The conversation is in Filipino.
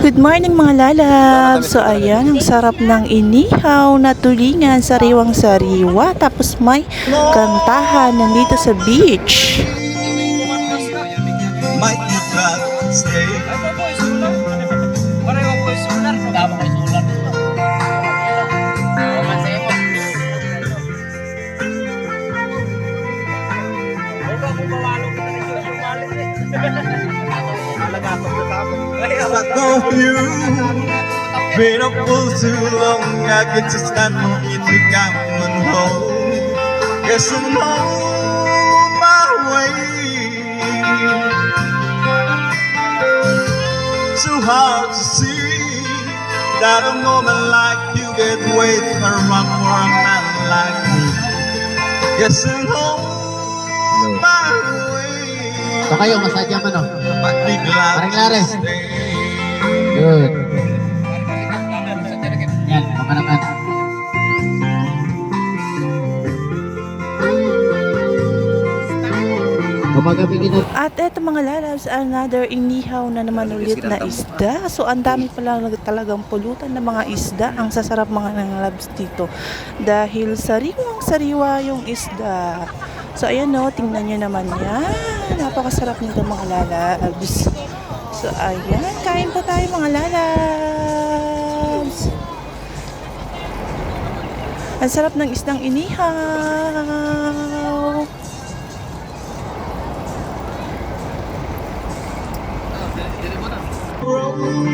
Good morning mga lalab! So ayan, ang sarap ng inihaw na tulingan, sariwang-sariwa. Tapos may kantahan nandito sa beach. Might you rather stay? Pareho po yung solar. Tama ko yung solar. I know you been up for too long. I get to stand on it to come home. Guess I'm on my way. Too hard to see that a woman like you get way around for a man like me. Guess I'm on my way. So kayo, masadya man o. But be glad Paring Lare. to stay. Good. Yan, mga naman. Gumagabigin na. At eto mga lalabs, another inihaw na naman ulit na isda. So ang dami pala talagang pulutan ng mga isda. Ang sasarap mga lalabs dito. Dahil sariwang-sariwa yung isda. So ayan o, tingnan nyo naman yan. Napakasarap nito mga lalabs. So ayan, kain pa tayo mga lalabs. Ang sarap ng isdang inihaw. From